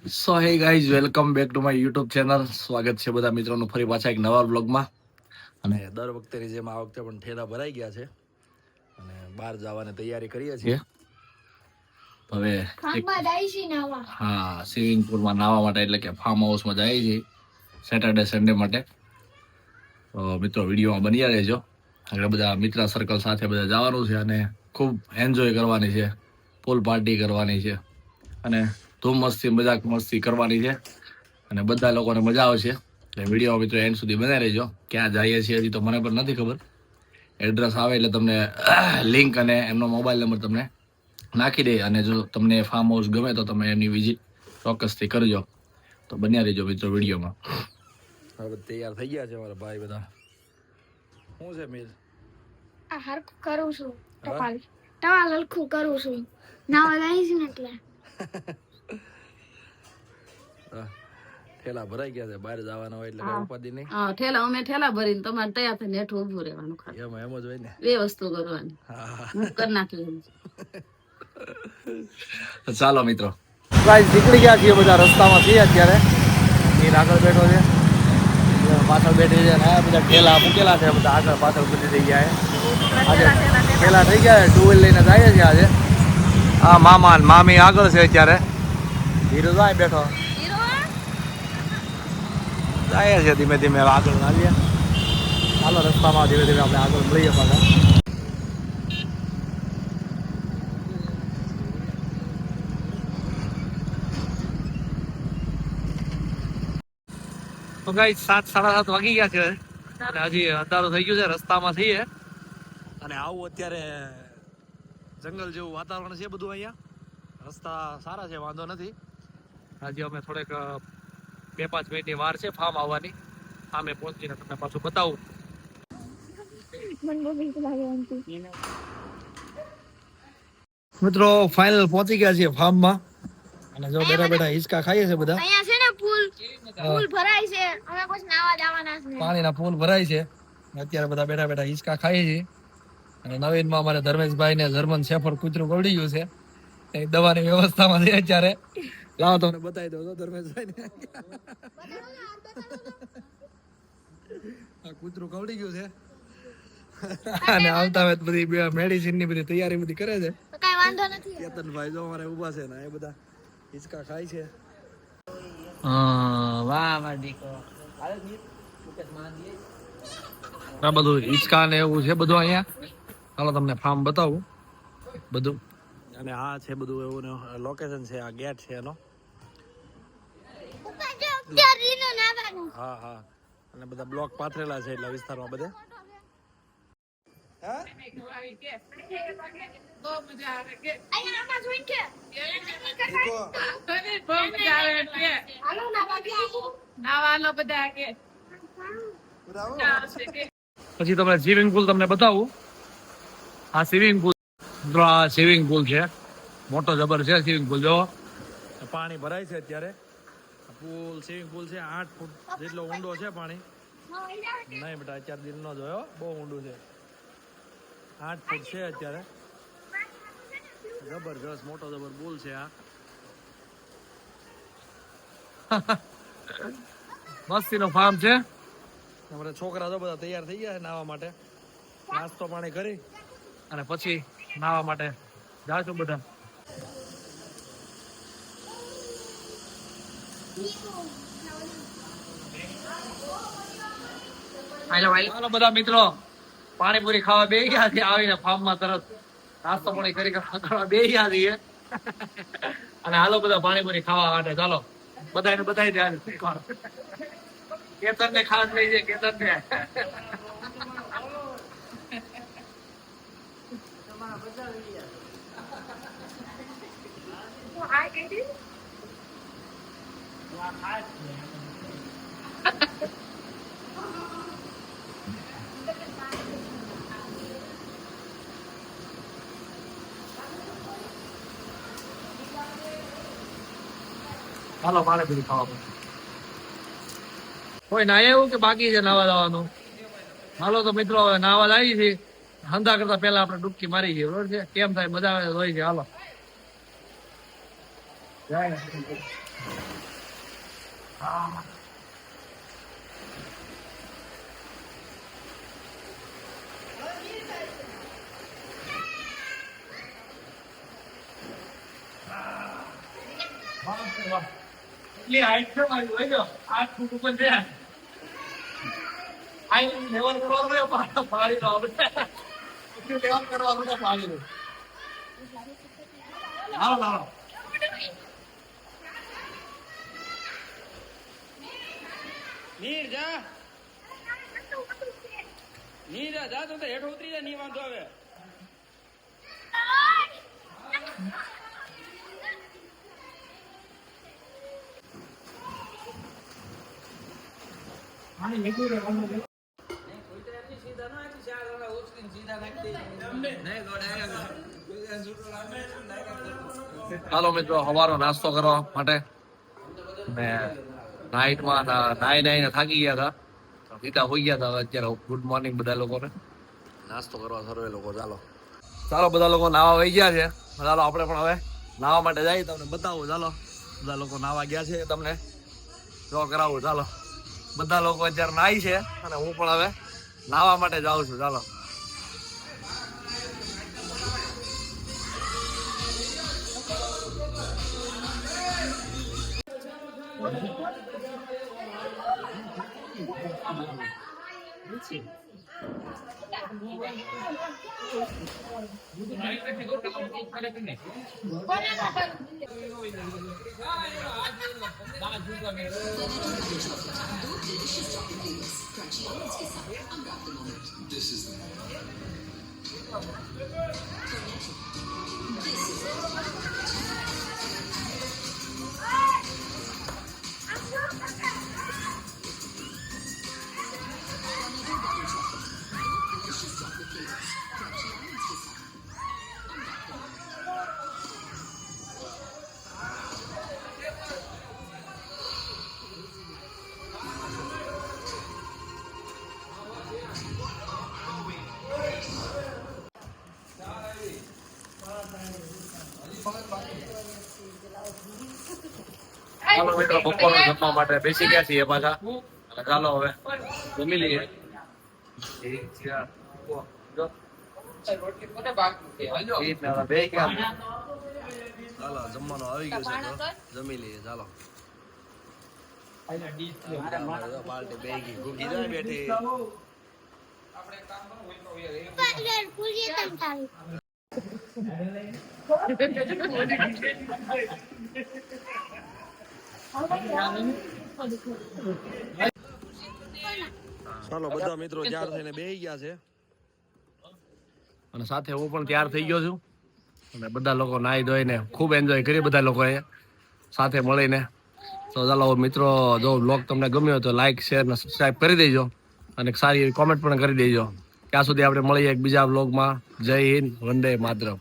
So hey guys, welcome back to my YouTube channel. સ્વાગત છે બધા મિત્રોનું ફરી પાછા એક નવા બ્લોગમાં. અને દર વખતેની જેમ આ વખતે પણ ઠેલા ભરાઈ ગયા છે અને બહાર જવાની તૈયારી કરીએ છીએ. હવે હા, સ્વિમિંગ પુલમાં નાહવા માટે એટલે કે ફાર્મ હાઉસમાં જઈએ છીએ સેટરડે સન્ડે માટે. તો મિત્રો વિડીયોમાં બન્યા રહેજો. એટલે બધા મિત્ર સર્કલ સાથે બધા જવાનું છે અને ખૂબ એન્જોય કરવાની છે, ફૂલ પાર્ટી કરવાની છે અને ધૂમ મસ્તી મજાક મસ્તી કરવાની છે અને બધા લોકોને મજા આવશે. એટલે વિડીયો મિત્રો એન્ડ સુધી બનાવી રહેજો. ક્યાં જઈએ છીએ હજી તો મને પણ નથી ખબર. એડ્રેસ આવે એટલે તમને લિંક અને એમનો મોબાઈલ નંબર તમને નાખી દે. અને જો તમને ફાર્મ હાઉસ ગમે તો તમે એમની વિઝિટ ચોક્કસથી કરજો. તો બન્યા રહેજો મિત્રો વિડીયોમાં. હવે તૈયાર થઈ ગયા છે અમારા ભાઈ બધા. શું છે મિલ? આ હરખું કરું છું. ટવાલ હરખું કરું છું. નાવા જાય છે ને એટલે ઠેલા ભરાઈ ગયા છે, બહાર જવાના હોય એટલે કઈ ઉપાધિ નહીં. હા, ઠેલા અમે ઠેલા ભરીને તમારે તૈયાર થઈને હેઠું ઉભું રહેવાનું. ખાલી એમ જ હોય ને, બે વસ્તુ કરવાની. હું કરી નાખી. ચાલો મિત્રો, ગાઈસ નીકળી ગયા છીએ, બધા રસ્તામાં છીએ અત્યારે. નીર આગળ બેઠો છે, પાછળ બેઠી છે ને બધા ઠેલા મૂકેલા છે, બધા આગળ પાછળ બધી થઈ ગયા છે. આજે ઠેલા થઈ ગયા છે, ટુ વ્હીલ લઈને જાય છે આજે. હા, મામા ને મામી આગળ છે અત્યારે. હીરો જાય બેઠો જાય છે ધીમે ધીમે આગળ આવીએ. ચાલો રસ્તામાં ધીમે ધીમે આપણે આગળ મળીએ પાછા. તો ગાઈ 7:30 વાગી ગયા છે અને હજી અંધારું થઈ ગયું છે. રસ્તામાં છીએ અને આવું અત્યારે જંગલ જેવું વાતાવરણ છે બધું અહીંયા. રસ્તા સારા છે, વાંધો નથી. હજી અમે થોડેક 2-5 મિનિટની વાર છે ફાર્મ આવવાની. સામે પહોંચીને તમને પાછું બતાવું. મિત્રો ફાઇનલ પહોંચી ગયા છીએ ફાર્મમાં અને જો બેઠા બેઠા હિંચકા ખાઈએ છે બધા. અહીંયા છે ને પુલ ભરાય છે. અમે પછી નાવા જવાના છે. પાણીના પુલ ભરાય છે. અત્યારે બધા બેઠા બેઠા હિંચકા ખાઈએ છીએ. અને નવીનમાં અમારે ધર્મેશભાઈ ને જર્મન શેફર્ડ કૂતરું ગળી ગયું છે. એ દવાની વ્યવસ્થામાં છે અત્યારે. લાવો તમને બતાવી દો ધર્મેશભાઈ ને. આ કૂતરું કવડી ગયું છે અને આવતા વેત બધી મેડિસિન ની બધી તૈયારી બધી કરે છે. કઈ વાંધો નથી. કેતનભાઈ જો અમારે ઊભા છે ને એ બધા હિંચકા ખાય છે. વાહ વાહ દીકો. આ બધું હિંચકા ને એવું છે બધું અહીંયા. ચાલો તમને ફાર્મ બતાવું બધું. અને આ છે બધું એવું લોકેશન છે, આ ગેટ છે એનો. હા હા, અને બધા બ્લોક પાથરેલા છે એટલા વિસ્તારમાં બધે. પછી તમને સ્વિમિંગ પુલ તમને બતાવું. આ સ્વિમિંગ પુલ, આ સ્વિમિંગ પુલ છે, મોટો જબર છે સ્વિમિંગ પુલ. જો પાણી ભરાય છે અત્યારે. પુલ સ્વિમિંગ પુલ છે, 8 ફૂટ જેટલો ઊંડો છે પાણી. નહીં બેટા, અત્યારે દિન નો જોયો, બહુ ઊંડું છે. 8 ફૂટ છે અત્યારે. જબરજસ્ત મોટો જબર પુલ છે આ. મસ્તી નો ફાર્મ છે. અમારા છોકરા તો બધા તૈયાર થઈ ગયા છે નાવા માટે. નાસ્તો પાણી કરી અને પછી નાવા માટે જાશું બધા. હાલો બધા મિત્રો, પાણીપુરી ખાવા બે ગયા છે. આવીને ફાર્મમાં તરત નાસ્તો પાણી કરી બે ગયા છીએ અને હાલો બધા પાણીપુરી ખાવા માટે. ચાલો બધાને બતાવી દે. કેતન ને ખાસ લઈ જાય. કેતન ને હાલો પાણીપુરી ખાવા. કોઈ ના એવું કે બાકી છે નાવા જવાનું? હાલો તો મિત્રો હવે નાવા લાવી છે. હંધા કરતા પહેલા આપણે ડૂબકી મારી છે, બરોબર છે? કેમ થાય, મજા આવે હોય છે. હાલો. એટલી હાઈટ છે મારી હોય જો 8 ફૂટ ઉપર છે આઈ લેવલ કરવાનું પાણી નો આપણે લેવલ કરવાનું છે પાણી નું લાવો નીર જા તો હેઠ ઉતરી જા ની વાંધો આવે હાલો મિત્રો સવારનો નાસ્તો કરવા માટે ને નાઈટમાં નાઈને થાકી ગયા હતા સીધા હોઈ ગયા હતા. અત્યારે ગુડ મોર્નિંગ બધા લોકોને નાસ્તો કરવા સર્વે લોકો ચાલો બધા લોકો નાવા વહી ગયા છે. ચાલો આપણે પણ હવે નાવા માટે જઈએ તમને બતાવું. ચાલો બધા લોકો નાવા ગયા છે તમને જો કરાવું. ચાલો બધા લોકો અત્યારે નાહી છે અને હું પણ હવે નાવા માટે જાઉં છું. ચાલો ચાલો મિત્રો બપોરનું જમવા માટે બેસી ગયા છીએ પાછા. ચાલો હવે જમી લઈએ. ચાલો જમવાનું આવી ગયું છે જમી લઈએ. ચાલો પાર્ટી બેગી ઘૂગી જાય બેઠી. ચાલો બધા મિત્રો તૈયાર થઈને બેસી ગયા છે અને સાથે હું પણ તૈયાર થઈ ગયો છું અને બધા લોકો નાહી ધોઈને ખૂબ એન્જોય કરી બધા લોકોએ સાથે મળીને. તો ચાલો મિત્રો જો બ્લોગ તમને ગમ્યો હોય તો લાઈક શેર ને સબસ્ક્રાઈબ કરી દેજો અને સારી એવી કોમેન્ટ પણ કરી દેજો. ત્યાં સુધી આપણે મળીએ એક બીજા બ્લોગમાં. જય હિન્દ, વંદે માતરમ.